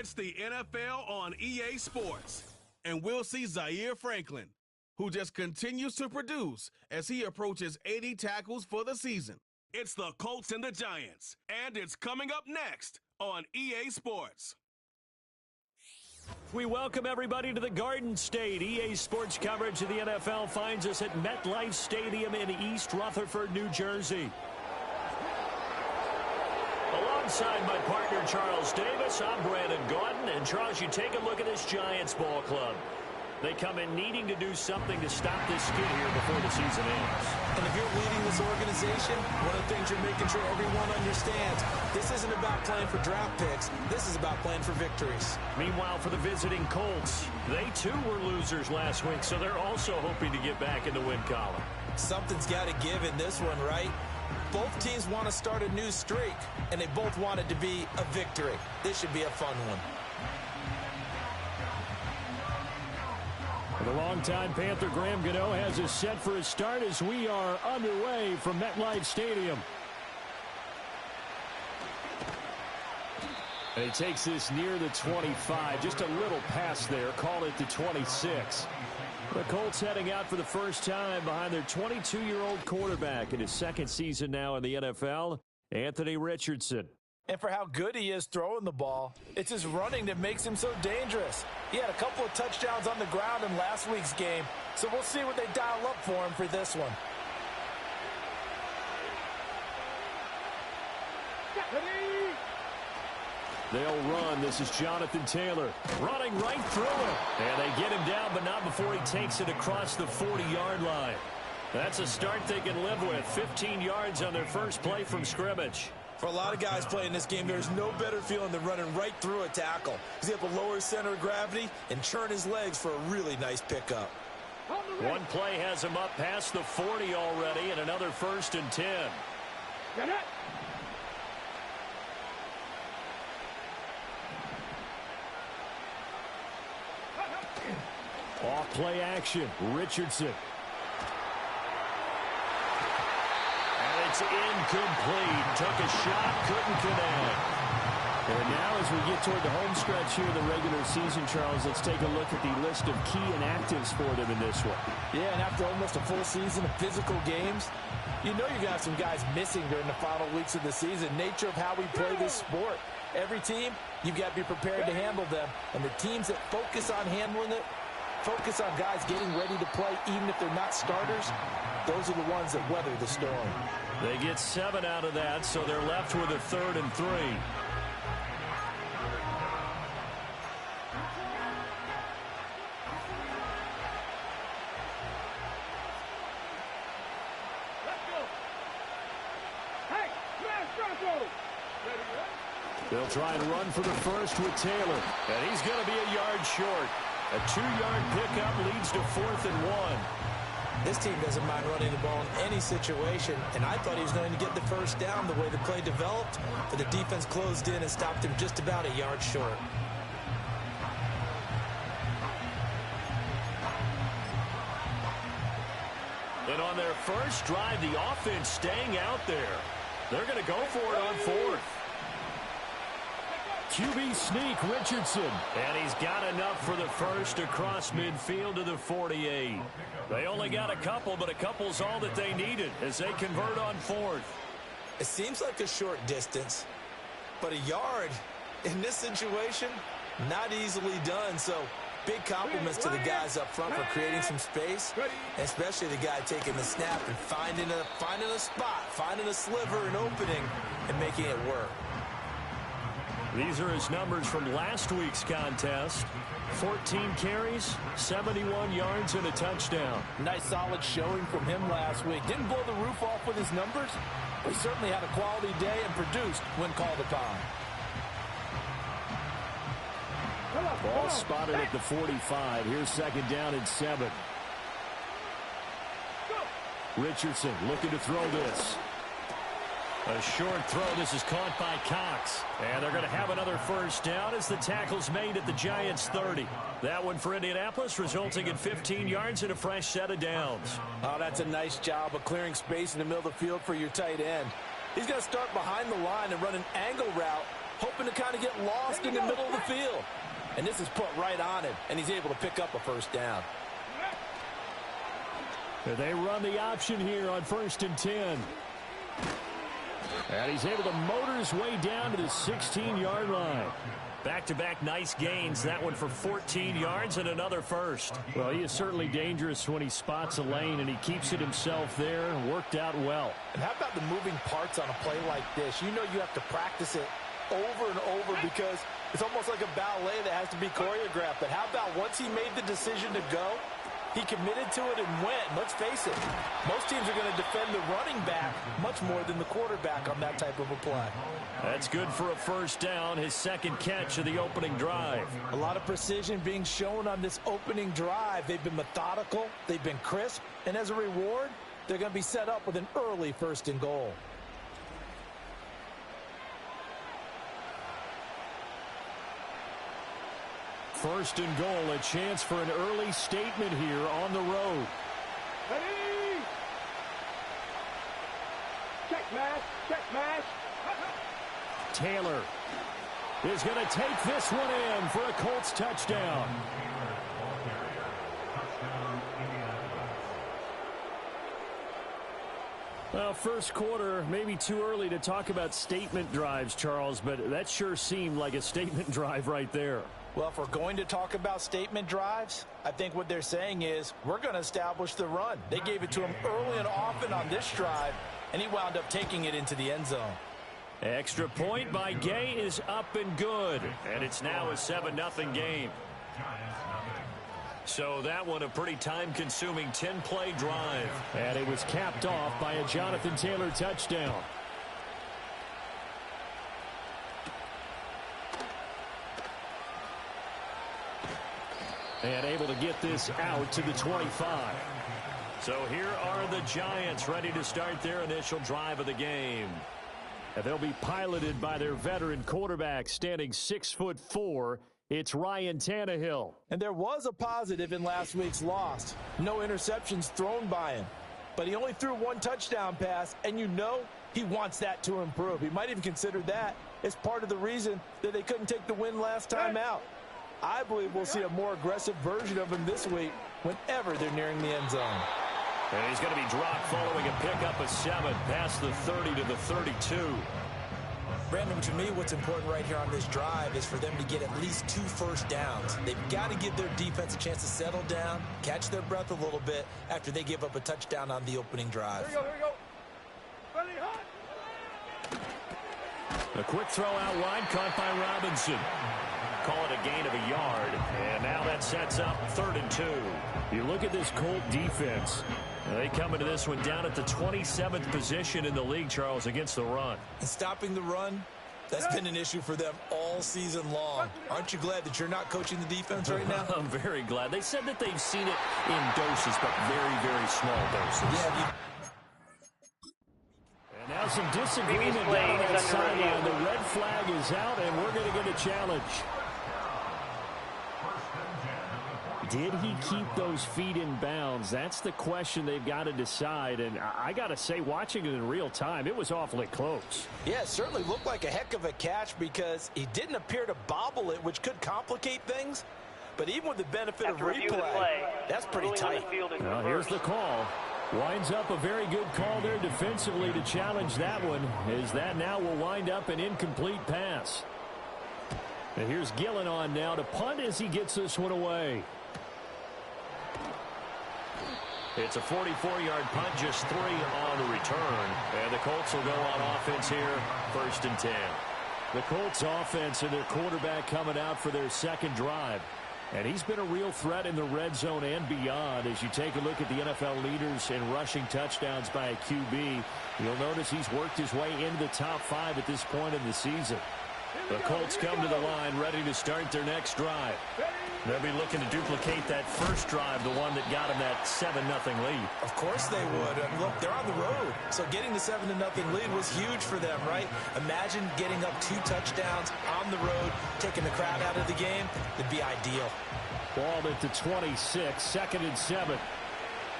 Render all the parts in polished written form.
It's the NFL on EA Sports. And we'll see Zaire Franklin, who just continues to produce as he approaches 80 tackles for the season. It's the Colts and the Giants, and it's coming up next on EA Sports. We welcome everybody to the Garden State. EA Sports coverage of the NFL finds us at MetLife Stadium in East Rutherford, New Jersey. Alongside my partner, Charles Davis, I'm Brandon Gordon. And, Charles, you take a look at this Giants ball club. They come in needing to do something to stop this skid here before the season ends. And if you're leading this organization, one of the things you're making sure everyone understands, this isn't about playing for draft picks. This is about playing for victories. Meanwhile, for the visiting Colts, they too were losers last week, so they're also hoping to get back in the win column. Something's got to give in this one, right? Both teams want to start a new streak, and they both want it to be a victory. This should be a fun one. The longtime Panther Graham Gano has us set for a start as we are underway from MetLife Stadium. And he takes this near the 25, just a little pass there, call it the 26. The Colts heading out for the first time behind their 22-year-old quarterback in his second season now in the NFL, Anthony Richardson. And for how good he is throwing the ball, it's his running that makes him so dangerous. He had a couple of touchdowns on the ground in last week's game, so we'll see what they dial up for him for this one. They'll run. This is Jonathan Taylor running right through it. And they get him down, but not before he takes it across the 40-yard line. That's a start they can live with. 15 yards on their first play from scrimmage. For a lot of guys playing this game, there's no better feeling than running right through a tackle. He's able to lower his center of gravity and churn his legs for a really nice pickup. One play has him up past the 40 already, and another 1st and 10. Off play action, Richardson. It's incomplete. Took a shot, couldn't connect. And now as we get toward the home stretch here in the regular season, Charles, let's take a look at the list of key inactives for them in this one. Yeah, and after almost a full season of physical games, you know you're going to have some guys missing during the final weeks of the season. Nature of how we play this sport. Every team, you've got to be prepared to handle them. And the teams that focus on handling it, focus on guys getting ready to play even if they're not starters, those are the ones that weather the storm. They get 7 out of that, so they're left with a 3rd and 3. They'll try and run for the first with Taylor, and he's going to be a yard short. A 2-yard pickup leads to 4th and 1. This team doesn't mind running the ball in any situation, and I thought he was going to get the first down the way the play developed, but the defense closed in and stopped him just about a yard short. And on their first drive, the offense staying out there. They're going to go for it on 4th. QB sneak, Richardson. And he's got enough for the first across midfield to the 48. They only got a couple, but a couple's all that they needed as they convert on 4th. It seems like a short distance, but a yard in this situation, not easily done. So big compliments to the guys up front for creating some space, especially the guy taking the snap and finding a spot, finding a sliver, an opening, and making it work. These are his numbers from last week's contest. 14 carries, 71 yards, and a touchdown. Nice solid showing from him last week. Didn't blow the roof off with his numbers, but he certainly had a quality day and produced when called upon. Ball spotted at the 45. Here's 2nd down and 7. Richardson looking to throw this. A short throw. This is caught by Cox. And they're going to have another first down as the tackle's made at the Giants' 30. That one for Indianapolis, resulting in 15 yards and a fresh set of downs. Oh, that's a nice job of clearing space in the middle of the field for your tight end. He's going to start behind the line and run an angle route hoping to kind of get lost in the middle of the field. And this is put right on him, and he's able to pick up a first down. They run the option here on 1st and 10. And he's able to motor his way down to the 16-yard line. Back-to-back nice gains. That one for 14 yards and another first. Well, he is certainly dangerous when he spots a lane, and he keeps it himself there and worked out well. And how about the moving parts on a play like this? You know you have to practice it over and over because it's almost like a ballet that has to be choreographed. But how about once he made the decision to go, he committed to it and went. Let's face it, most teams are going to defend the running back much more than the quarterback on that type of a play. That's good for a first down, his second catch of the opening drive. A lot of precision being shown on this opening drive. They've been methodical, they've been crisp, and as a reward, they're going to be set up with an early 1st and goal. First and goal, a chance for an early statement here on the road. Ready? Check mash. Taylor is going to take this one in for a Colts touchdown. Well, first quarter, maybe too early to talk about statement drives, Charles, but that sure seemed like a statement drive right there. Well, if we're going to talk about statement drives, I think what they're saying is we're going to establish the run. They gave it to him early and often on this drive, and he wound up taking it into the end zone. Extra point by Gay is up and good, and it's now a 7-0 game. So that one a pretty time-consuming 10-play drive. And it was capped off by a Jonathan Taylor touchdown. And able to get this out to the 25. So here are the Giants ready to start their initial drive of the game. And they'll be piloted by their veteran quarterback standing 6'4". It's Ryan Tannehill. And there was a positive in last week's loss. No interceptions thrown by him. But he only threw one touchdown pass, and you know he wants that to improve. He might even consider that as part of the reason that they couldn't take the win last time out. I believe we'll see a more aggressive version of him this week whenever they're nearing the end zone. And he's going to be dropped following a pickup of 7 past the 30 to the 32. Brandon, to me, what's important right here on this drive is for them to get at least 2 first downs. They've got to give their defense a chance to settle down, catch their breath a little bit after they give up a touchdown on the opening drive. Here we go. Ready, hot. A quick throw out wide, caught by Robinson. Call it a gain of a yard, and now that sets up 3rd and 2. You look at this Colt defense. They come into this one down at the 27th position in the league, Charles, against the run. And stopping the run, that's been an issue for them all season long. Aren't you glad that you're not coaching the defense right now? I'm very glad. They said that they've seen it in doses, but very, very small doses. Yeah, and now some disagreement down on that sideline. The red flag is out, and we're going to get a challenge. Did he keep those feet in bounds? That's the question they've got to decide. And I got to say, watching it in real time, it was awfully close. Yeah, it certainly looked like a heck of a catch because he didn't appear to bobble it, which could complicate things. But even with the benefit of replay, that's pretty tight. Well, here's the call. Winds up a very good call there defensively to challenge that one, as that now will wind up an incomplete pass. And here's Gillen on now to punt as he gets this one away. It's a 44-yard punt, just 3 on the return. And the Colts will go on offense here, 1st and 10. The Colts offense and their quarterback coming out for their second drive. And he's been a real threat in the red zone and beyond. As you take a look at the NFL leaders in rushing touchdowns by a QB, you'll notice he's worked his way into the top 5 at this point in the season. The Colts come to the line ready to start their next drive. They'll be looking to duplicate that first drive, the one that got them that 7-0 lead. Of course they would. Look, they're on the road. So getting the 7-0 lead was huge for them, right? Imagine getting up 2 touchdowns on the road, taking the crowd out of the game. It'd be ideal. Ball at the 26, 2nd and 7.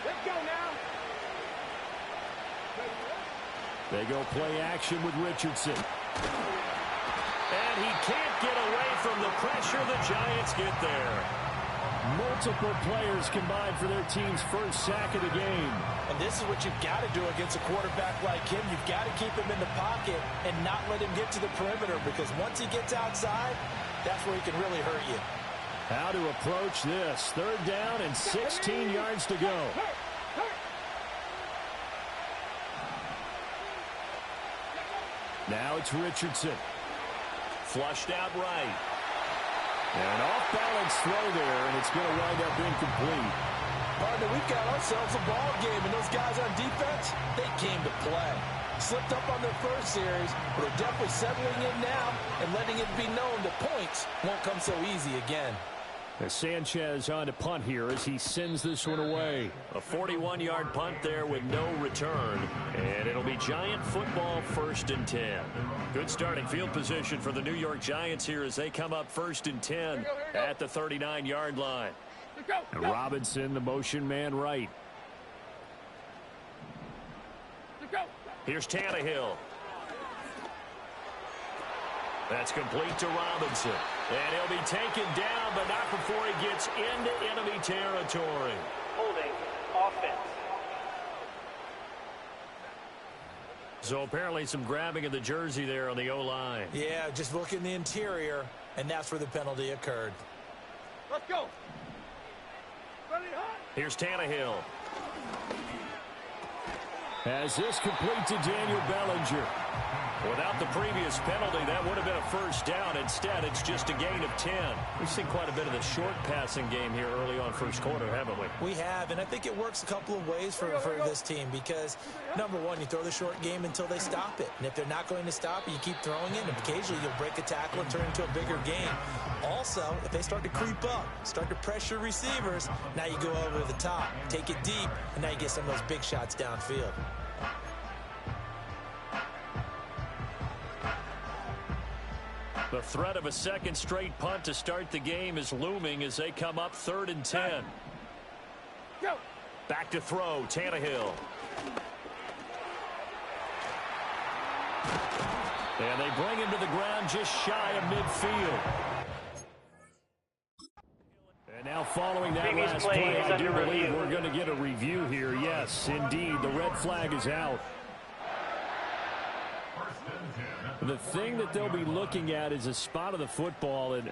Let's go now. They go play action with Richardson. And he can't get away from the pressure. The Giants get there. Multiple players combined for their team's first sack of the game. And this is what you've got to do against a quarterback like him. You've got to keep him in the pocket and not let him get to the perimeter, because once he gets outside, that's where he can really hurt you. How to approach this. 3rd down and 16 yards to go. Now it's Richardson. Flushed out right. An off-balance throw there, and it's going to wind up incomplete. Partner, we've got ourselves a ball game, and those guys on defense, they came to play. Slipped up on their first series, but they're definitely settling in now and letting it be known that points won't come so easy again. As Sanchez on to punt here as he sends this one away. A 41-yard punt there with no return. And it'll be Giant football 1st and 10. Good starting field position for the New York Giants here as they come up 1st and 10 at the 39-yard line. And Robinson, the motion man right. Here's Tannehill. That's complete to Robinson. And he'll be taken down, but not before he gets into enemy territory. Holding offense. So apparently some grabbing of the jersey there on the O-line. Yeah, just look in the interior, and that's where the penalty occurred. Let's go. Ready, hot. Here's Tannehill. As this complete to Daniel Bellinger. Without the previous penalty, that would have been a first down. Instead, it's just a gain of 10. We've seen quite a bit of the short passing game here early on first quarter, haven't we? We have, and I think it works a couple of ways for this team because, number one, you throw the short game until they stop it. And if they're not going to stop it, you keep throwing it, and occasionally you'll break a tackle and turn into a bigger game. Also, if they start to creep up, start to pressure receivers, now you go over the top, take it deep, and now you get some of those big shots downfield. The threat of a second straight punt to start the game is looming as they come up 3rd and 10. Go. Back to throw, Tannehill. And they bring him to the ground just shy of midfield. And now following that last play, I do believe we're going to get a review here. Yes, indeed, the red flag is out. The thing that they'll be looking at is a spot of the football, and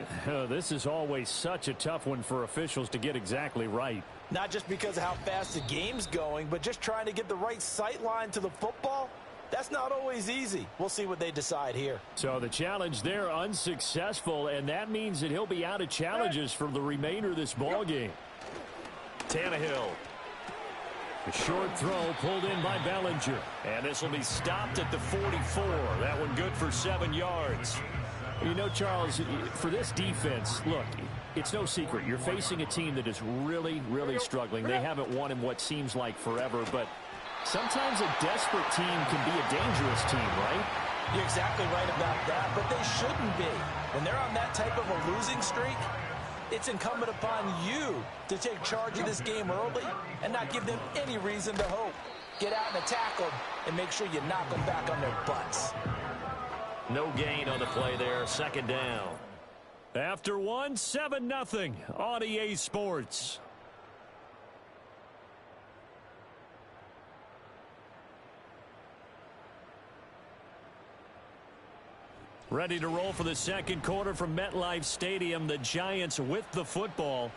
this is always such a tough one for officials to get exactly right. Not just because of how fast the game's going, but just trying to get the right sight line to the football. That's not always easy. We'll see what they decide here. So the challenge there unsuccessful, and that means that he'll be out of challenges for the remainder of this ball game. Tannehill. A short throw pulled in by Bellinger. And this will be stopped at the 44. That one good for 7 yards. You know, Charles, for this defense, look, it's no secret. You're facing a team that is really, really struggling. They haven't won in what seems like forever, but sometimes a desperate team can be a dangerous team, right? You're exactly right about that, but they shouldn't be. When they're on that type of a losing streak, it's incumbent upon you to take charge of this game early and not give them any reason to hope. Get out and attack them and make sure you knock them back on their butts. No gain on the play there. 2nd down. After 7-0 on EA Sports. Ready to roll for the second quarter from MetLife Stadium. The Giants with the football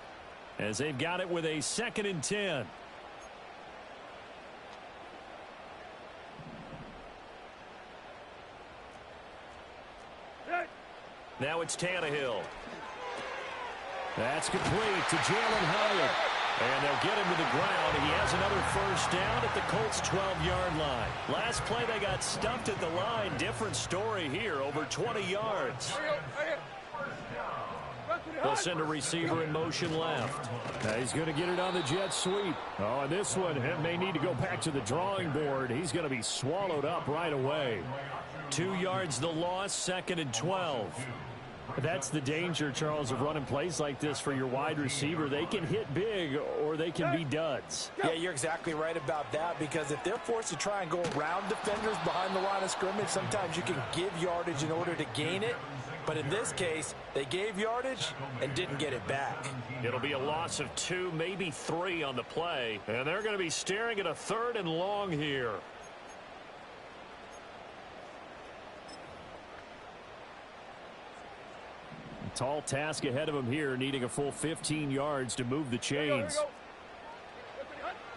as they've got it with a 2nd and 10. Now it's Tannehill. That's complete to Jalen Hyatt. And they'll get him to the ground. He has another first down at the Colts' 12-yard line. Last play, they got stuffed at the line. Different story here, over 20 yards. They'll send a receiver in motion left. Now he's going to get it on the jet sweep. Oh, and this one may need to go back to the drawing board. He's going to be swallowed up right away. 2 yards the loss, 2nd and 12. That's the danger, Charles, of running plays like this for your wide receiver. They can hit big or they can be duds. Yeah, you're exactly right about that, because if they're forced to try and go around defenders behind the line of scrimmage, sometimes you can give yardage in order to gain it. But in this case, they gave yardage and didn't get it back. It'll be a loss of 2, maybe 3 on the play. And they're going to be staring at a 3rd and long here. Tall task ahead of him here, needing a full 15 yards to move the chains.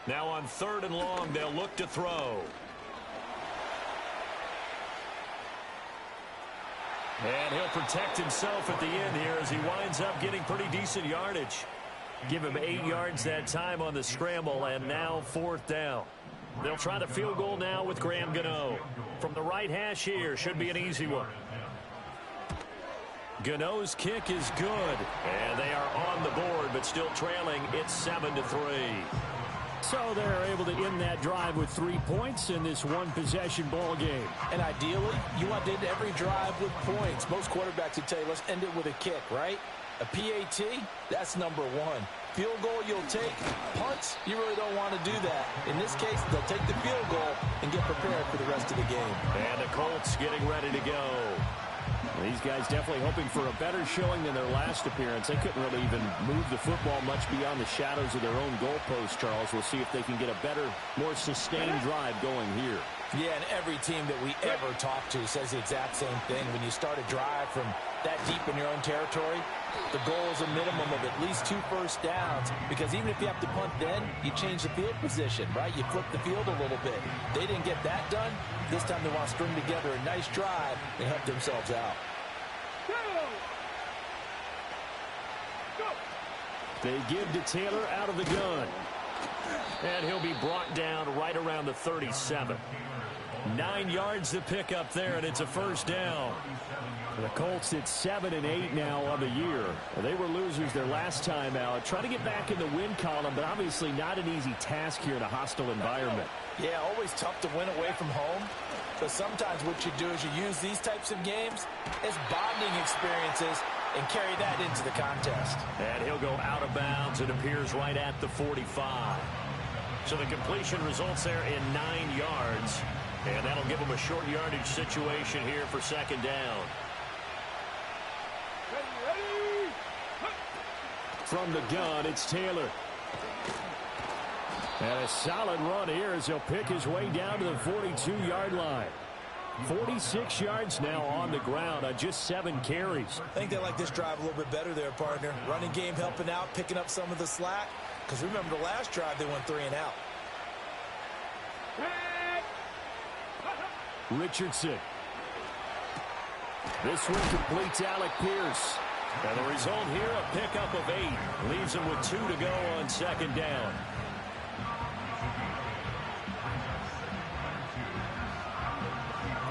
Now on 3rd and long, they'll look to throw. And he'll protect himself at the end here as he winds up getting pretty decent yardage. Give him 8 yards that time on the scramble, and now 4th down. They'll try the field goal now with Graham Gano. From the right hash here, should be an easy one. Gano's kick is good, and they are on the board, but still trailing. It's 7-3. So they're able to end that drive with 3 points in this one-possession ball game. And ideally, you want to end every drive with points. Most quarterbacks would tell you, let's end it with a kick, right? A PAT, that's number 1. Field goal you'll take. Punts, you really don't want to do that. In this case, they'll take the field goal and get prepared for the rest of the game. And the Colts getting ready to go. These guys definitely hoping for a better showing than their last appearance. They couldn't really even move the football much beyond the shadows of their own goalpost, Charles. We'll see if they can get a better, more sustained drive going here. Yeah, and every team that we ever talk to says the exact same thing. When you start a drive from that deep in your own territory, the goal is a minimum of at least 2 first downs, because even if you have to punt then, you change the field position, right? You flip the field a little bit. They didn't get that done. This time they want to string together a nice drive and help themselves out. They give to Taylor out of the gun. And he'll be brought down right around the 37. 9 yards to pick up there, and it's a first down. The Colts at 7-8 now on the year. They were losers their last time out. Trying to get back in the win column, but obviously not an easy task here in a hostile environment. Yeah, always tough to win away from home. But sometimes what you do is you use these types of games as bonding experiences and carry that into the contest. And he'll go out of bounds. It appears right at the 45. So the completion results there in 9 yards. And that'll give them a short yardage situation here for 2nd down. From the gun, it's Taylor. And a solid run here as he'll pick his way down to the 42-yard line. 46 yards now on the ground on just 7 carries. I think they like this drive a little bit better there, partner. Running game helping out, picking up some of the slack. Because remember the last drive, they went 3 and out. Richardson. This one completes Alec Pierce. And the result here, a pickup of 8. Leaves him with 2 to go on 2nd down.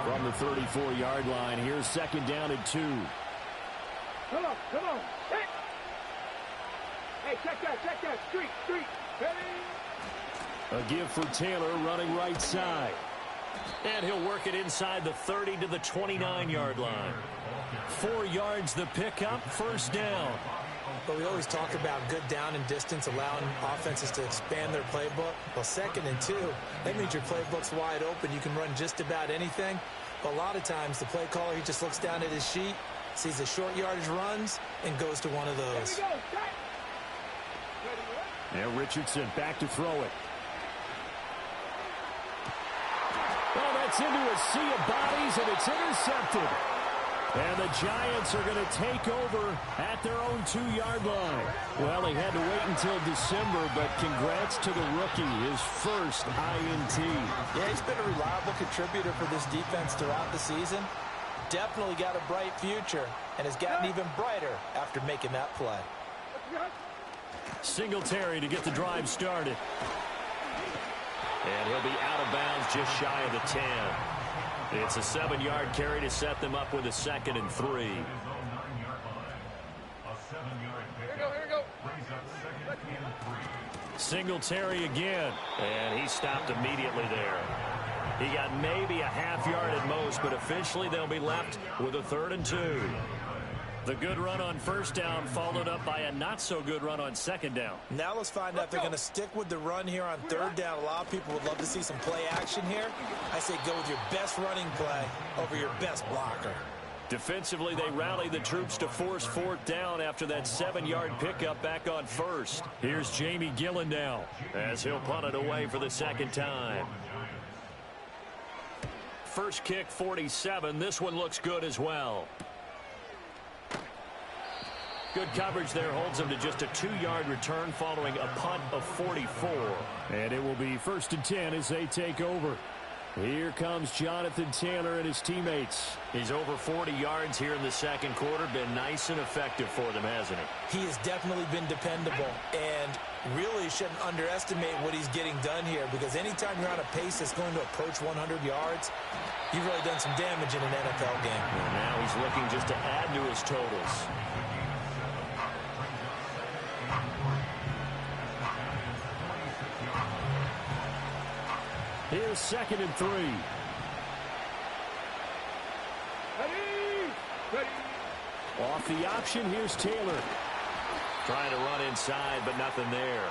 From the 34-yard line, here's 2nd down and 2. Come on. Hey, check that. Street. Hey. A give for Taylor running right side. And he'll work it inside the 30 to the 29-yard line. 4 yards the pickup, first down. But we always talk about good down and distance, allowing offenses to expand their playbook. Well, 2nd and 2, that means your playbook's wide open. You can run just about anything. But a lot of times, the play caller, he just looks down at his sheet, sees the short yardage runs, and goes to one of those. Now Richardson back to throw it. Well, that's into a sea of bodies, and it's intercepted. And the Giants are going to take over at their own 2-yard line. Well, he had to wait until December, but congrats to the rookie, his first INT. Yeah, he's been a reliable contributor for this defense throughout the season. Definitely got a bright future, and has gotten even brighter after making that play. Singletary to get the drive started. And he'll be out of bounds just shy of the 10. It's a 7-yard carry to set them up with a 2nd and 3. Here we go. Singletary again. And he stopped immediately there. He got maybe a half yard at most, but officially they'll be left with a 3rd and 2. The good run on first down followed up by a not-so-good run on 2nd down. Now let's find out if they're going to stick with the run here on 3rd down. A lot of people would love to see some play action here. I say go with your best running play over your best blocker. Defensively, they rally the troops to force fourth down after that 7-yard pickup back on first. Here's Jamie Gillen now as he'll punt it away for the second time. First kick, 47. This one looks good as well. Good coverage there holds him to just a 2-yard return following a punt of 44. And it will be 1st and 10 as they take over. Here comes Jonathan Taylor and his teammates. He's over 40 yards here in the second quarter. Been nice and effective for them, hasn't he? He has definitely been dependable, and really shouldn't underestimate what he's getting done here, because anytime you're on a pace that's going to approach 100 yards, you've really done some damage in an NFL game. And now he's looking just to add to his totals. Here's 2nd and 3. Ready. Off the option, here's Taylor. Trying to run inside, but nothing there.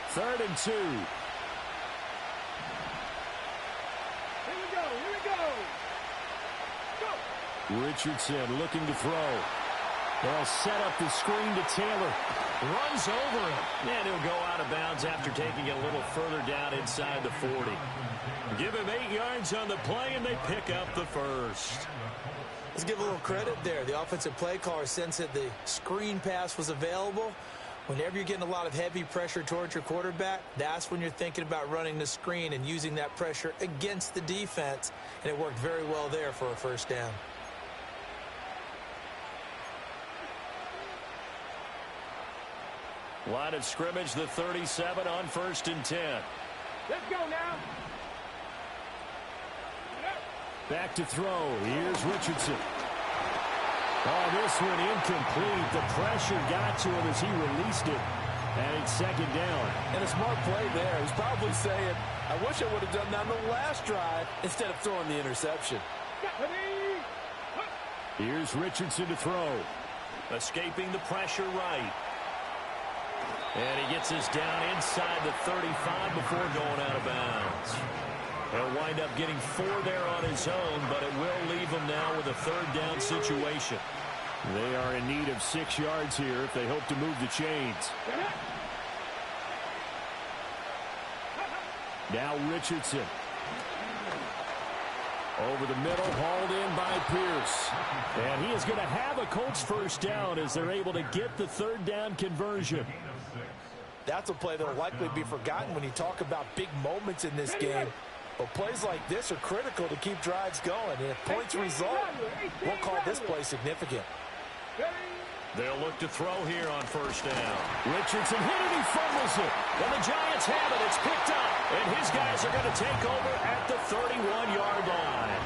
Third and 2. Here we go. Go. Richardson looking to throw. They'll set up the screen to Taylor. Runs over him. And he'll go out of bounds after taking it a little further down inside the 40. Give him 8 yards on the play, and they pick up the first. Let's give a little credit there. The offensive play caller sensed that the screen pass was available. Whenever you're getting a lot of heavy pressure towards your quarterback, that's when you're thinking about running the screen and using that pressure against the defense. And it worked very well there for a first down. Line of scrimmage, the 37 on 1st and 10. Let's go now. Back to throw. Here's Richardson. Oh, this one incomplete. The pressure got to him as he released it. And it's 2nd down. And a smart play there. He's probably saying, I wish I would have done that on the last drive instead of throwing the interception. Here's Richardson to throw. Escaping the pressure right. And he gets us down inside the 35 before going out of bounds. He'll wind up getting 4 there on his own, but it will leave him now with a 3rd down situation. They are in need of 6 yards here if they hope to move the chains. Now Richardson. Over the middle, hauled in by Pierce. And he is going to have a Colts first down as they're able to get the 3rd down conversion. That's a play that will likely be forgotten when you talk about big moments in this game. But plays like this are critical to keep drives going. And if points result, we'll call this play significant. They'll look to throw here on 1st down. Richardson hit it, he fumbles it. And the Giants have it. It's picked up. And his guys are going to take over at the 31-yard line.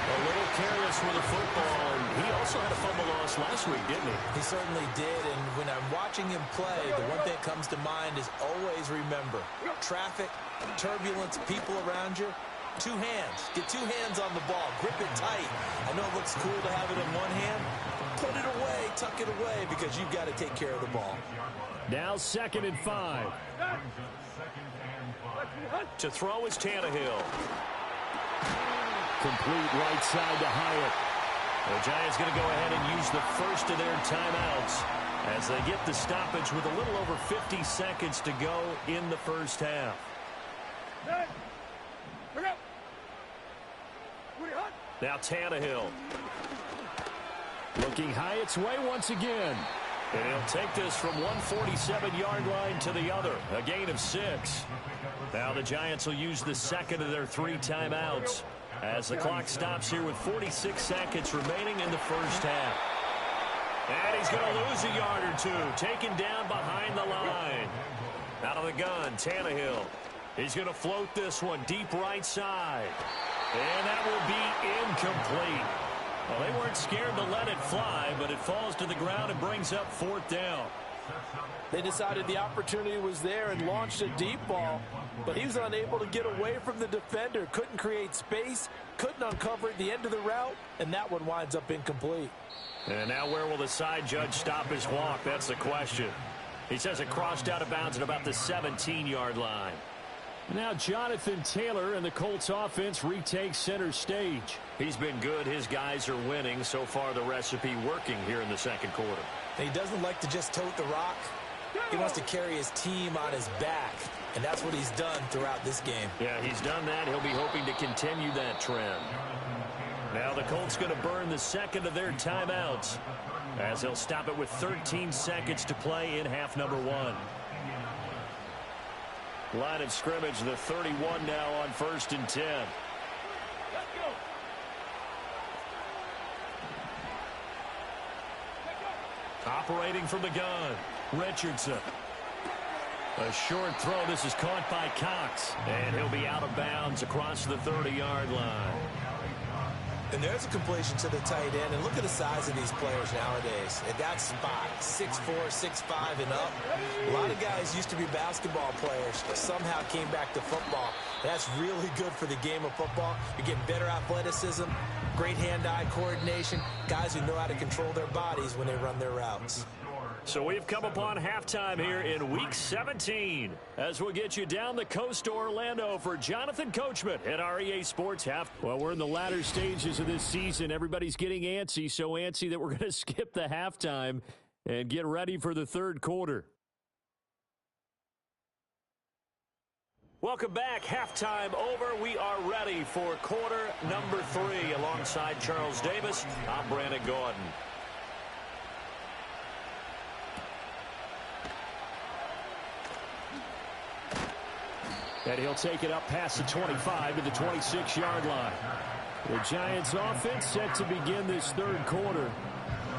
A little careless with the football. And he also had a fumble loss last week, didn't he? He certainly did. And when I'm watching him play, the one thing that comes to mind is always remember, traffic, turbulence, people around you, 2 hands. Get 2 hands on the ball. Grip it tight. I know it looks cool to have it in one hand. Put it away, tuck it away, because you've got to take care of the ball. Now 2nd and 5. To throw is Tannehill. Complete right side to Hyatt. The Giants going to go ahead and use the first of their timeouts as they get the stoppage with a little over 50 seconds to go in the first half. Now Tannehill. Looking Hyatt's way once again. And he'll take this from 147-yard line to the other. A gain of 6. Now the Giants will use the second of their 3 timeouts as the clock stops here with 46 seconds remaining in the first half. And he's going to lose a yard or 2. Taken down behind the line. Out of the gun, Tannehill. He's going to float this one deep right side. And that will be incomplete. Well, they weren't scared to let it fly, but it falls to the ground and brings up 4th down. They decided the opportunity was there and launched a deep ball, but he was unable to get away from the defender. Couldn't create space, couldn't uncover the end of the route, and that one winds up incomplete. And now where will the side judge stop his walk? That's the question. He says it crossed out of bounds at about the 17-yard line. Now Jonathan Taylor and the Colts offense retakes center stage. He's been good. His guys are winning. So far, the recipe working here in the second quarter. He doesn't like to just tote the rock. He wants to carry his team on his back, and that's what he's done throughout this game. Yeah, he's done that. He'll be hoping to continue that trend. Now the Colts going to burn the second of their timeouts as he'll stop it with 13 seconds to play in half number 1. Line of scrimmage, the 31 now on 1st and 10. Operating from the gun, Richardson. A short throw. This is caught by Cox. And he'll be out of bounds across the 30-yard line. And there's a completion to the tight end. And look at the size of these players nowadays. At that spot, 6'4", 6'5", and up. A lot of guys used to be basketball players, but somehow came back to football. That's really good for the game of football. You're getting better athleticism, great hand-eye coordination, guys who know how to control their bodies when they run their routes. So we've come upon halftime here in Week 17 as we'll get you down the coast to Orlando for Jonathan Coachman at our EA Sports Half. Well, we're in the latter stages of this season. Everybody's getting antsy, so antsy that we're going to skip the halftime and get ready for the third quarter. Welcome back. Halftime over. We are ready for quarter number 3. Alongside Charles Davis, I'm Brandon Gordon. And he'll take it up past the 25 to the 26-yard line. The Giants offense set to begin this third quarter.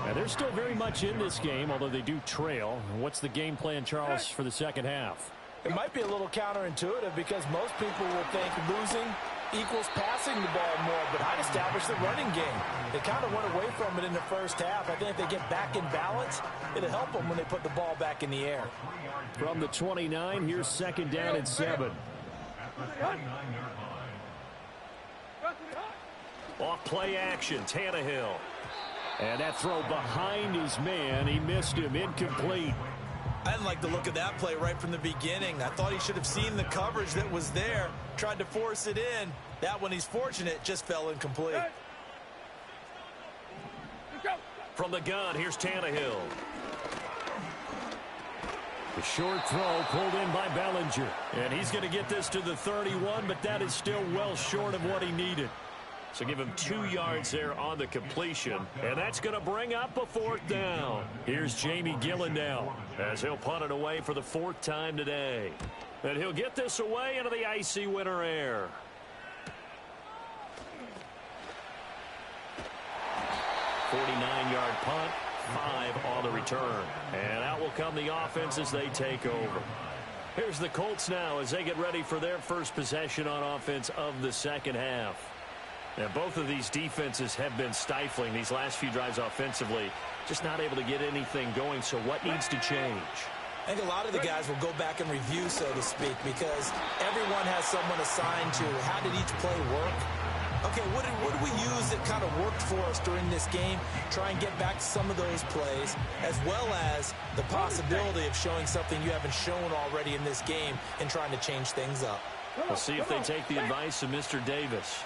And they're still very much in this game, although they do trail. What's the game plan, Charles, for the second half? It might be a little counterintuitive because most people will think losing equals passing the ball more, but I'd establish the running game. They kind of went away from it in the first half. I think if they get back in balance, it'll help them when they put the ball back in the air. From the 29, here's second down and 7. Off play action, Tannehill. And that throw behind his man, he missed him, incomplete. I didn't like the look of that play right from the beginning. I thought he should have seen the coverage that was there, tried to force it in. That one, he's fortunate, just fell incomplete. From the gun, here's Tannehill. The short throw pulled in by Bellinger. And he's going to get this to the 31, but that is still well short of what he needed. So give him 2 yards there on the completion. And that's going to bring up a 4th down. Here's Jamie Gillen now as he'll punt it away for the 4th time today. And he'll get this away into the icy winter air. .49-yard punt, 5 on the return. And out will come the offense as they take over. Here's the Colts now as they get ready for their first possession on offense of the second half. And both of these defenses have been stifling these last few drives offensively. Just not able to get anything going, so what needs to change? I think a lot of the guys will go back and review, so to speak, because everyone has someone assigned to how did each play work. Okay, what did we use that kind of worked for us during this game? Try and get back to some of those plays, as well as the possibility of showing something you haven't shown already in this game and trying to change things up. We'll see if they take the advice of Mr. Davis.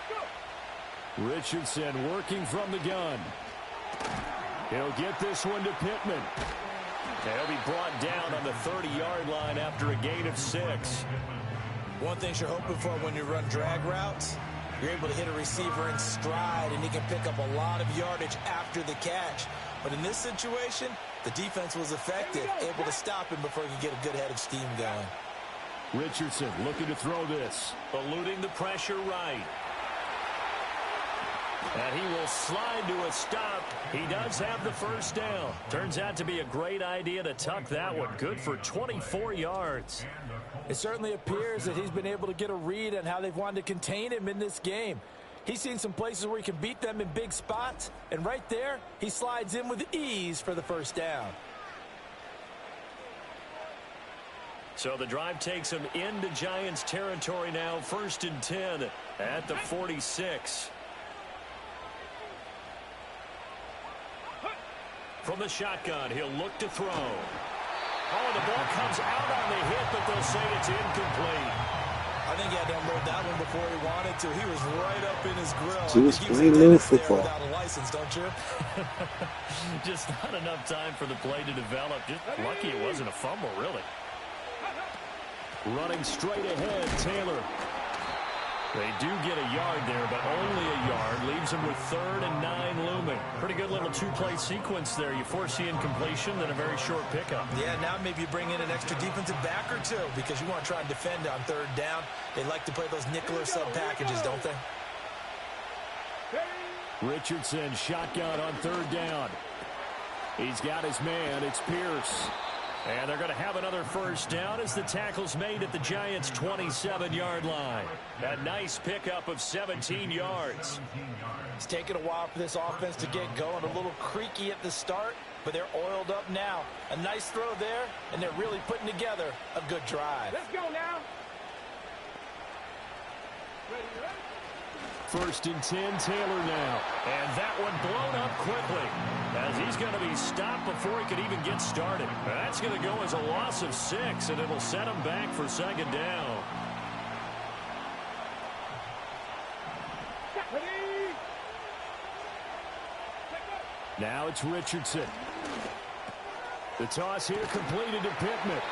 Richardson working from the gun. He'll get this one to Pittman. He'll be brought down on the 30-yard line after a gain of 6. One thing you're hoping for when you run drag routes, you're able to hit a receiver in stride, and he can pick up a lot of yardage after the catch. But in this situation, the defense was effective, able to stop him before he could get a good head of steam going. Richardson looking to throw this. Eluding the pressure right. And he will slide to a stop. He does have the first down. Turns out to be a great idea to tuck that one. Good for 24 yards. It certainly appears that he's been able to get a read on how they've wanted to contain him in this game. He's seen some places where he can beat them in big spots, and right there, he slides in with ease for the first down. So the drive takes him into Giants territory now. 1st and 10 at the 46. From the shotgun, he'll look to throw. Oh, the ball comes out on the hit, but they'll say it's incomplete. I think he had to unload that one before he wanted to. He was right up in his grill. He was playing little football. Without a license, don't you? Just not enough time for the play to develop. Just lucky it wasn't a fumble, really. Running straight ahead, Taylor. They do get a yard there, but only a yard. Leaves them with 3rd and 9 looming. Pretty good little two-play sequence there. You force the incompletion, then a very short pickup. Yeah, now maybe you bring in an extra defensive back or two because you want to try and defend on 3rd down. They like to play those nickel or sub packages, don't they? Richardson shotgun on 3rd down. He's got his man. It's Pierce. And they're going to have another first down as the tackle's made at the Giants' 27-yard line. A nice pickup of 17 yards. It's taken a while for this offense to get going. A little creaky at the start, but they're oiled up now. A nice throw there, and they're really putting together a good drive. Let's go now. Ready? 1st and 10, Taylor now. And that one blown up quickly as he's going to be stopped before he could even get started. That's going to go as a loss of 6, and it'll set him back for 2nd down. Now it's Richardson. The toss here completed to Pittman.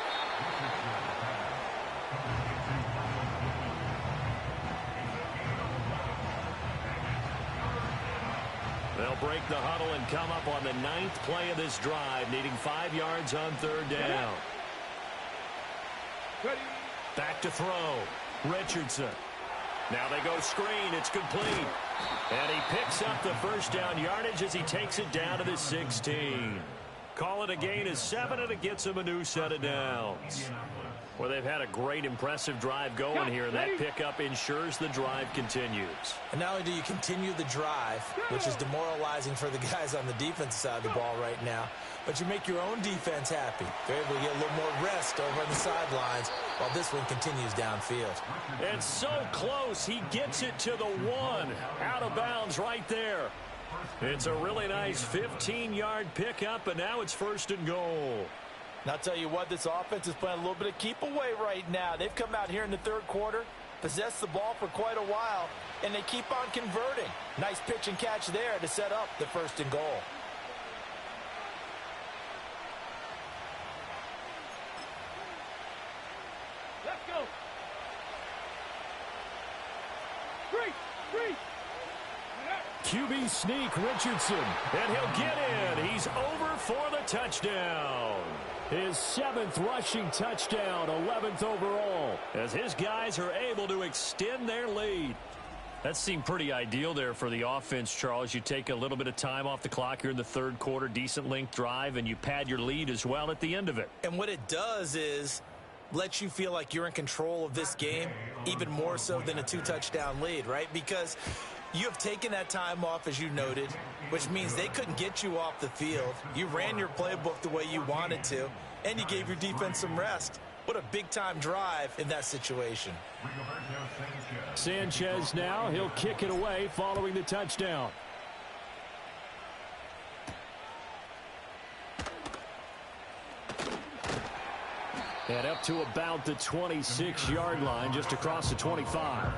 They'll break the huddle and come up on the 9th play of this drive, needing 5 yards on 3rd down. Back to throw. Richardson. Now they go screen. It's complete. And he picks up the first down yardage as he takes it down to the 16. Call it a gain of 7, and it gets him a new set of downs. Well, they've had a great, impressive drive going here, and that pickup ensures the drive continues. And not only do you continue the drive, which is demoralizing for the guys on the defensive side of the ball right now, but you make your own defense happy. They're able to get a little more rest over on the sidelines while this one continues downfield. And so close, he gets it to the 1. Out of bounds right there. It's a really nice 15-yard pickup, and now it's 1st and goal. And I'll tell you what, this offense is playing a little bit of keep away right now. They've come out here in the 3rd quarter, possessed the ball for quite a while, and they keep on converting. Nice pitch and catch there to set up the 1st and goal. Let's go. 3. QB sneak, Richardson. And he'll get in. He's over for the touchdown. His 7th rushing touchdown, 11th overall. As his guys are able to extend their lead. That seemed pretty ideal there for the offense, Charles. You take a little bit of time off the clock here in the 3rd quarter, decent length drive, and you pad your lead as well at the end of it. And what it does is lets you feel like you're in control of this game, even more so than a 2-touchdown lead, right? Because you have taken that time off, as you noted, which means they couldn't get you off the field. You ran your playbook the way you wanted to, and you gave your defense some rest. What a big-time drive in that situation. Sanchez now. He'll kick it away following the touchdown. And up to about the 26-yard line, just across the 25.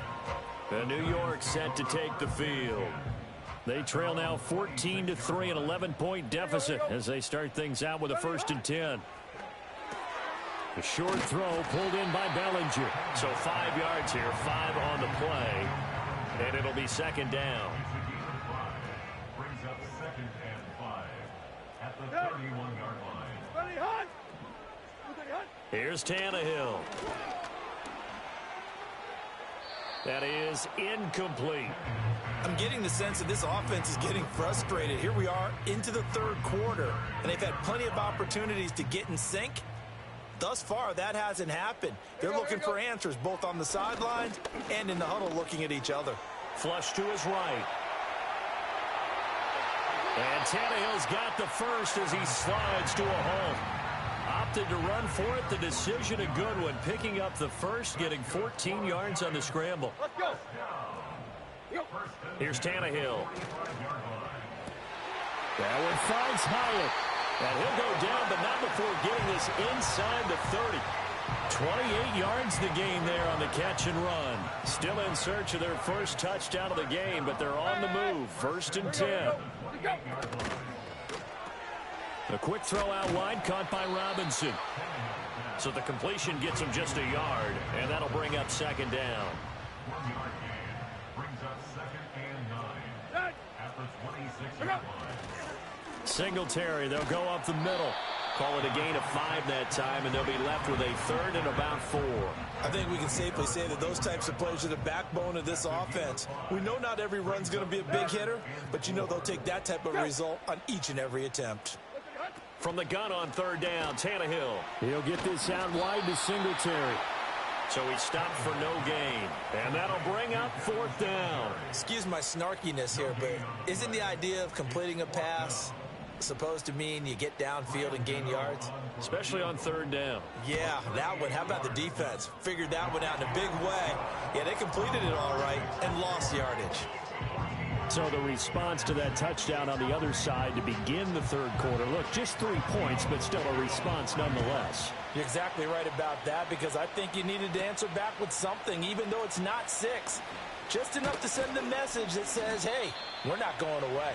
And New York set to take the field. They trail now 14-3, an 11-point deficit as they start things out with a 1st and 10. A short throw pulled in by Bellinger. So 5 yards here, 5 on the play, and it'll be 2nd down. Brings up 2nd and 5 at the 31-yard line. Ready, Hunt. Here's Tannehill. That is incomplete. I'm getting the sense that this offense is getting frustrated. Here we are into the 3rd quarter, and they've had plenty of opportunities to get in sync. Thus far, that hasn't happened. They're looking for answers both on the sidelines and in the huddle looking at each other. Flush to his right. And Tannehill's got the first as he slides to a home. Opted to run for it. The decision a good one. Picking up the first, getting 14 yards on the scramble. Let's go. Here's Tannehill. That one finds Hyatt. And he'll go down, but not before getting this inside the 30. 28 yards the game there on the catch and run. Still in search of their first touchdown of the game, but they're on the move. 1st and 10. A quick throw out wide, caught by Robinson. So the completion gets him just a yard, and that'll bring up 2nd down. 1 yard gain brings up 2nd and 9 at the 26-yard line. Singletary, they'll go up the middle. Call it a gain of 5 that time, and they'll be left with a 3rd and about 4. I think we can safely say that those types of plays are the backbone of this offense. We know not every run's going to be a big hitter, but you know they'll take that type of result on each and every attempt. From the gun on 3rd down, Tannehill. He'll get this out wide to Singletary. So he stopped for no gain. And that'll bring up 4th down. Excuse my snarkiness here, but isn't the idea of completing a pass supposed to mean you get downfield and gain yards? Especially on 3rd down. Yeah, that one. How about the defense? Figured that one out in a big way. Yeah, they completed it all right and lost yardage. So the response to that touchdown on the other side to begin the 3rd quarter. Look, just 3 points, but still a response nonetheless. You're exactly right about that, because I think you needed to answer back with something, even though it's not 6. Just enough to send the message that says, hey, we're not going away.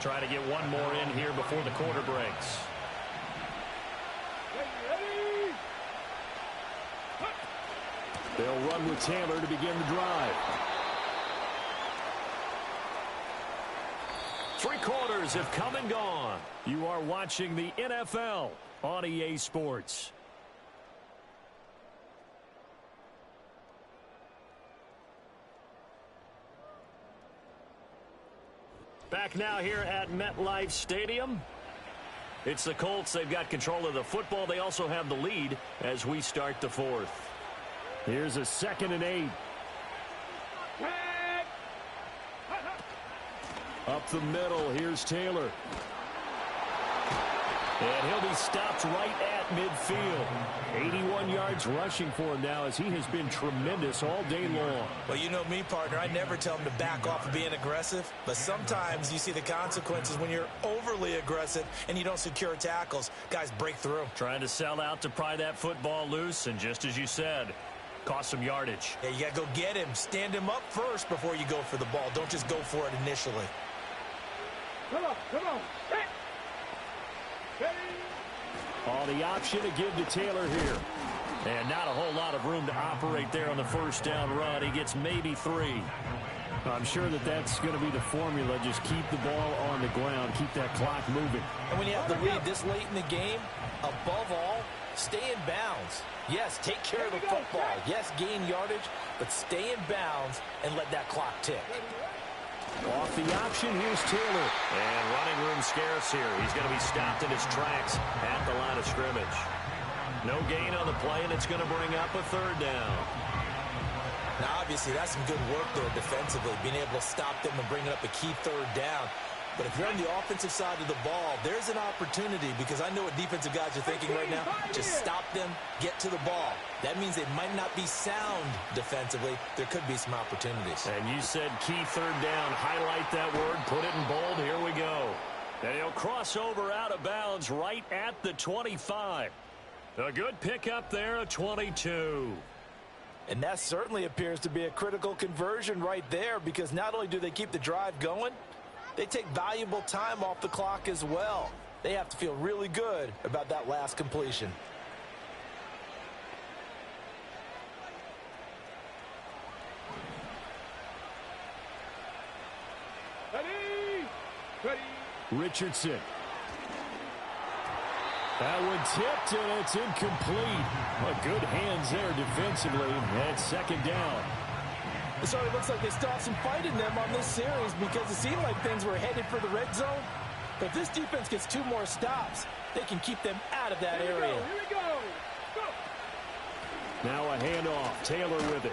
Try to get one more in here before the quarter breaks. They'll run with Taylor to begin the drive. 3 quarters have come and gone. You are watching the NFL on EA Sports. Back now here at MetLife Stadium. It's the Colts. They've got control of the football. They also have the lead as we start the 4th. Here's a 2nd and 8. Up the middle, here's Taylor. And he'll be stopped right at midfield. 81 yards rushing for him now, as he has been tremendous all day long. Well, you know me, partner. I never tell him to back off of being aggressive. But sometimes you see the consequences when you're overly aggressive and you don't secure tackles. Guys break through. Trying to sell out to pry that football loose, and just as you said, cost some yardage. Yeah, you got to go get him. Stand him up first before you go for the ball. Don't just go for it initially. Come on, come on. All the option to give to Taylor here. And not a whole lot of room to operate there on the 1st down run. He gets maybe 3. I'm sure that that's going to be the formula. Just keep the ball on the ground. Keep that clock moving. And when you have the lead this late in the game, above all, stay in bounds. Yes, take care of the football. Yes, gain yardage, but stay in bounds and let that clock tick. Off the option, here's Taylor. And running room scarce here. He's going to be stopped in his tracks at the line of scrimmage. No gain on the play, and it's going to bring up a 3rd down. Now, obviously, that's some good work there defensively, being able to stop them and bring up a key 3rd down. But if you're on the offensive side of the ball, there's an opportunity, because I know what defensive guys are thinking right now. Just stop them, get to the ball. That means they might not be sound defensively. There could be some opportunities. And you said key 3rd down. Highlight that word. Put it in bold. Here we go. And he'll cross over out of bounds right at the 25. A good pickup there, a 22. And that certainly appears to be a critical conversion right there, because not only do they keep the drive going, they take valuable time off the clock as well. They have to feel really good about that last completion. Ready. Richardson. That one tipped, and it's incomplete. Well, good hands there defensively, and 2nd down. It certainly looks like they still have some fight in them on this series, because it seemed like things were headed for the red zone. But if this defense gets 2 more stops, they can keep them out of that area. Here we go. Now a handoff. Taylor with it.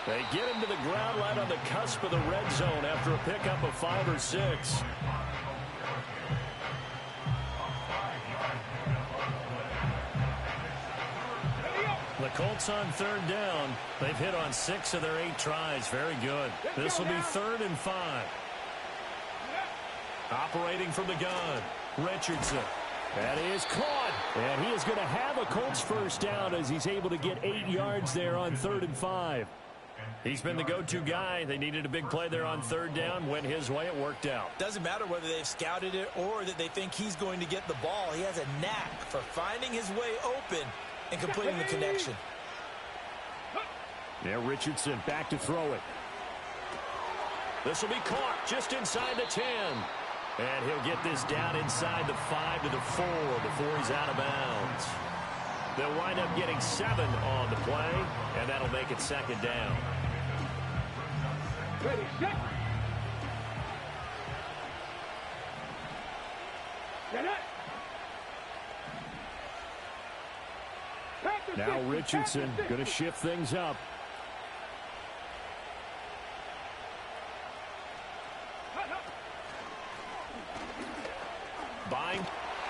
They get him to the ground right on the cusp of the red zone after a pickup of 5 or 6. The Colts on 3rd down. They've hit on 6 of their 8 tries. Very good. This will be 3rd and 5. Operating from the gun, Richardson. That is caught. And he is going to have a Colts first down as he's able to get 8 yards there on 3rd and 5. He's been the go-to guy. They needed a big play there on 3rd down. Went his way. It worked out. Doesn't matter whether they've scouted it or that they think he's going to get the ball. He has a knack for finding his way open and completing the connection. Now Richardson back to throw it. This will be caught just inside the 10. And he'll get this down inside the 5 to the 4 before he's out of bounds. They'll wind up getting 7 on the play, and that'll make it 2nd down. Ready, set. Get it. Now Richardson going to shift things up. Buying.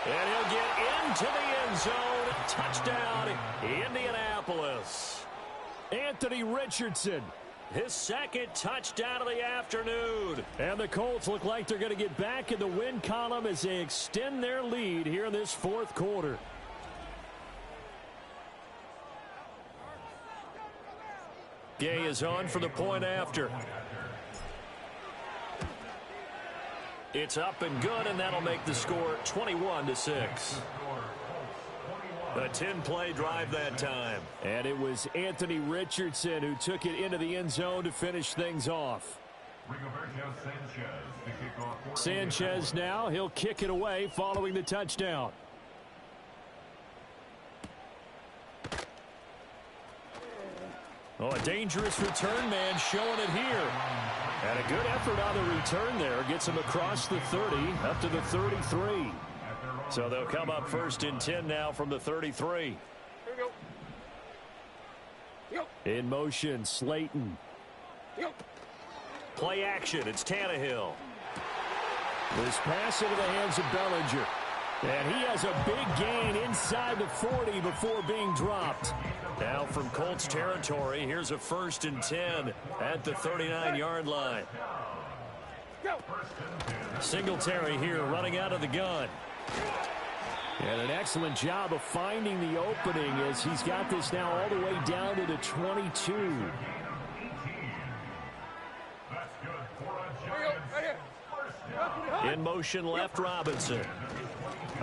And he'll get into the end zone. Touchdown, Indianapolis. Anthony Richardson, his 2nd touchdown of the afternoon. And the Colts look like they're going to get back in the win column as they extend their lead here in this 4th quarter. Gay is on for the point after. It's up and good, and that'll make the score 21-6. A 10-play drive that time. And it was Anthony Richardson who took it into the end zone to finish things off. Sanchez now, he'll kick it away following the touchdown. Oh, a dangerous return man showing it here. And a good effort on the return there. Gets him across the 30, up to the 33. So they'll come up 1st and 10 now from the 33. Here we go. In motion, Slayton. Play action, it's Tannehill. This pass into the hands of Bellinger. And he has a big gain inside the 40 before being dropped. Now from Colts territory, here's a 1st and 10 at the 39-yard line. Singletary here running out of the gun. And an excellent job of finding the opening as he's got this now all the way down to the 22. In motion left, Robinson.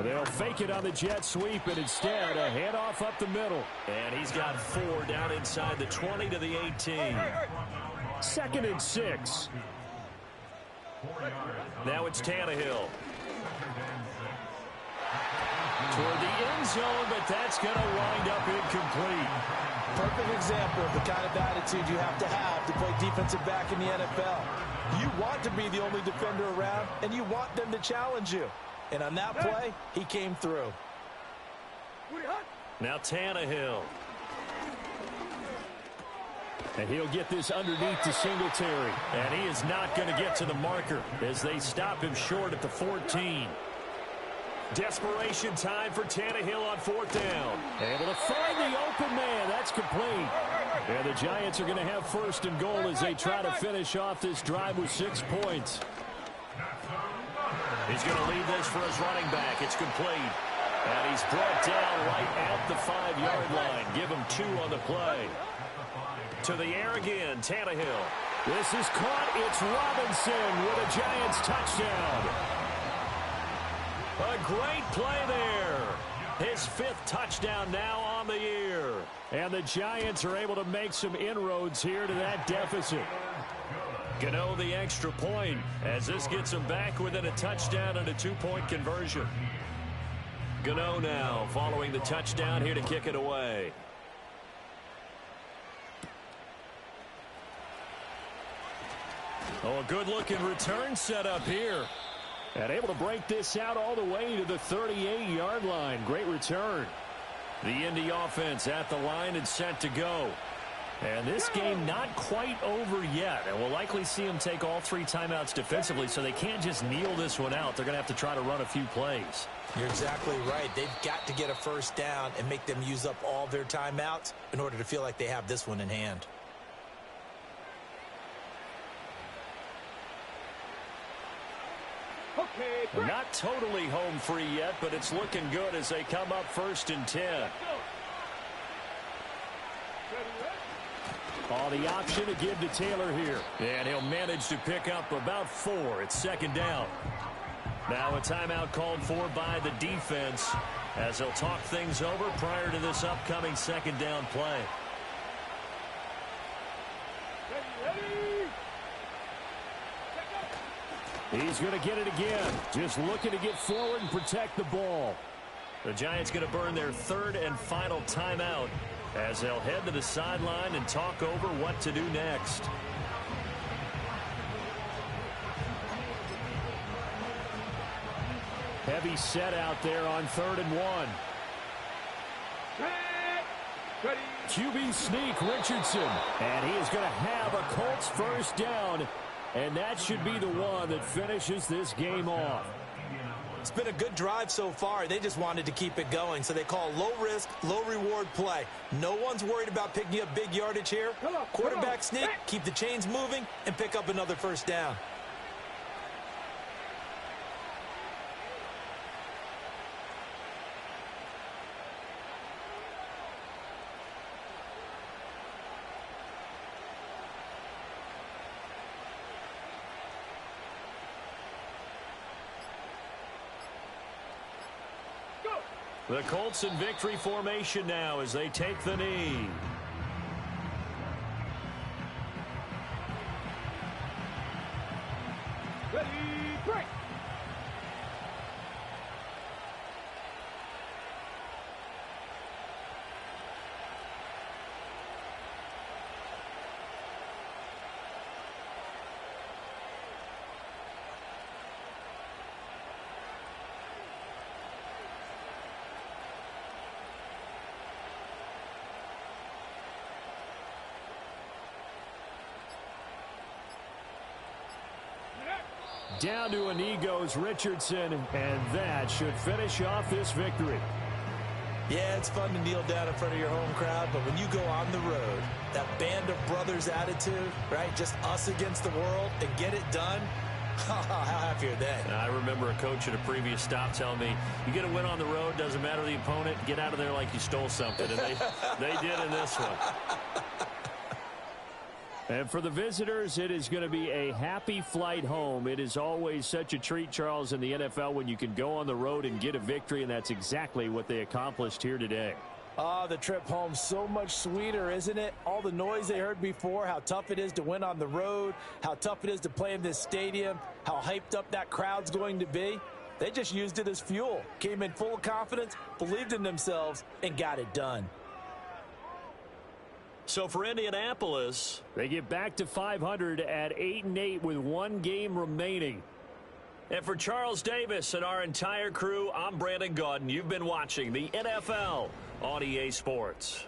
They'll fake it on the jet sweep, and instead a handoff up the middle. And he's got 4 down inside the 20 to the 18. 2nd and 6. Now it's Tannehill. Toward the end zone, but that's going to wind up incomplete. Perfect example of the kind of attitude you have to play defensive back in the NFL. You want to be the only defender around, and you want them to challenge you. And on that play, he came through. Now Tannehill. And he'll get this underneath to Singletary. And he is not going to get to the marker as they stop him short at the 14. Desperation time for Tannehill on 4th down. Able to find the open man. That's complete. And the Giants are going to have 1st and goal as they try to finish off this drive with 6 points. He's going to lead this for his running back. It's complete. And he's brought down right at the 5-yard line. Give him 2 on the play. To the air again, Tannehill. This is caught. It's Robinson with a Giants touchdown. A great play there. His 5th touchdown now on the year. And the Giants are able to make some inroads here to that deficit. Gano the extra point as this gets him back within a touchdown and a 2-point conversion. Gano now following the touchdown here to kick it away. Oh, a good-looking return set up here. And able to break this out all the way to the 38-yard line. Great return. The Indy offense at the line and set to go. And this game not quite over yet. And we'll likely see them take all 3 timeouts defensively, so they can't just kneel this one out. They're going to have to try to run a few plays. You're exactly right. They've got to get a 1st down and make them use up all their timeouts in order to feel like they have this one in hand. Not totally home free yet, but it's looking good as they come up 1st and 10. On the option to give to Taylor here. And he'll manage to pick up about 4. It's 2nd down. Now a timeout called for by the defense as they'll talk things over prior to this upcoming 2nd down play. He's going to get it again. Just looking to get forward and protect the ball. The Giants going to burn their 3rd and final timeout as they'll head to the sideline and talk over what to do next. Heavy set out there on 3rd and 1. QB sneak, Richardson. And he is going to have a Colts 1st down. And that should be the one that finishes this game off. It's been a good drive so far. They just wanted to keep it going, so they call low-risk, low-reward play. No one's worried about picking up big yardage here. Quarterback sneak, keep the chains moving, and pick up another 1st down. The Colts in victory formation now as they take the knee. Ready, break. Down to a knee goes Richardson, and that should finish off this victory. Yeah, it's fun to kneel down in front of your home crowd, but when you go on the road, that band of brothers attitude, right, just us against the world, and get it done, how happy are they? I remember a coach at a previous stop telling me, you get a win on the road, doesn't matter the opponent, get out of there like you stole something, and they did in this one. And for the visitors, it is going to be a happy flight home. It is always such a treat, Charles, in the NFL when you can go on the road and get a victory, and that's exactly what they accomplished here today. The trip home so much sweeter, isn't it? All the noise they heard before, how tough it is to win on the road, how tough it is to play in this stadium, how hyped up that crowd's going to be. They just used it as fuel, came in full of confidence, believed in themselves, and got it done. So for Indianapolis, they get back to 500 at 8-8 with 1 game remaining. And for Charles Davis and our entire crew, I'm Brandon Gaudin. You've been watching the NFL on EA Sports.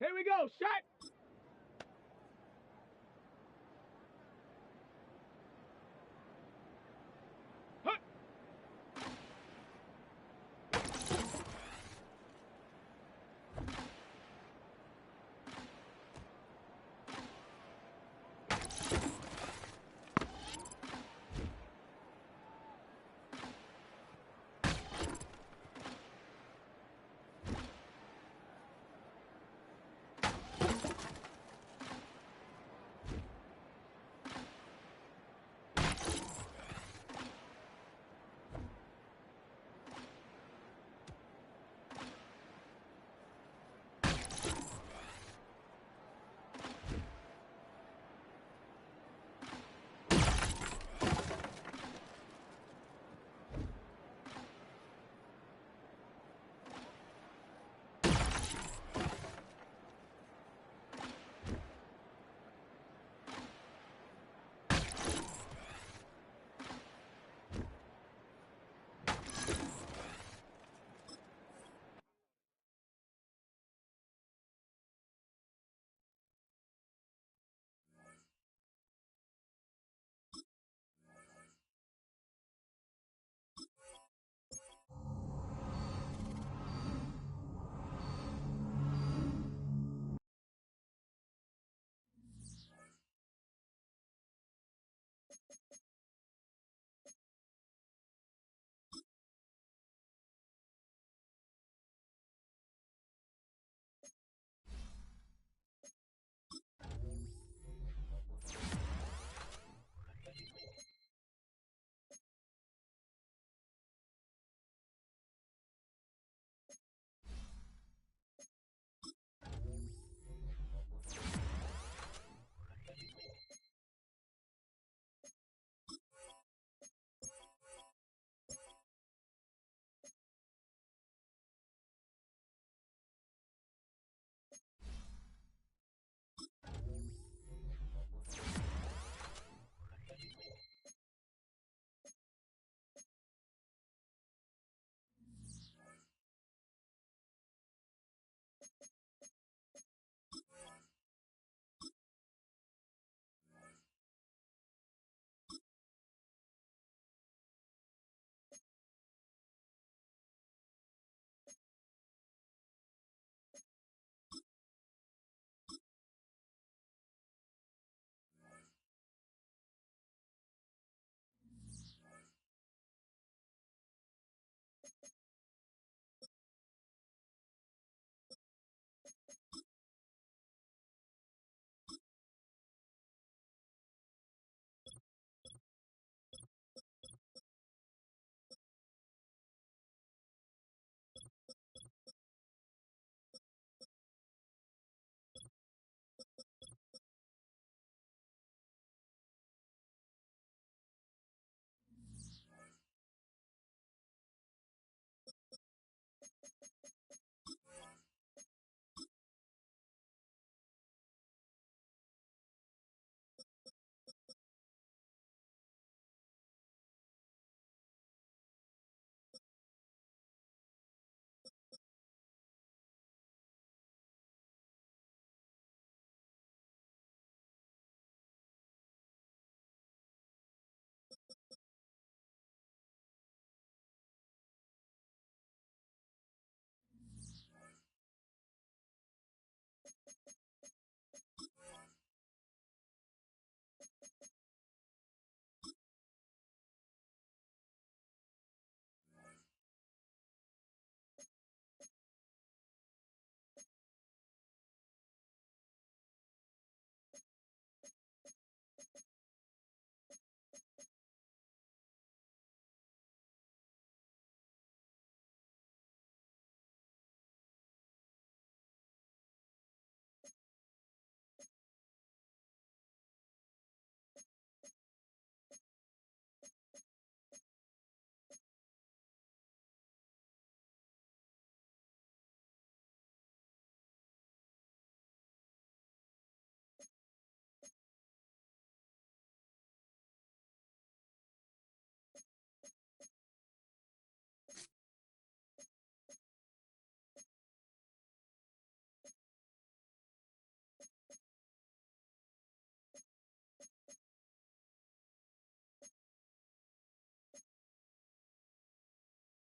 Here we go. Shot.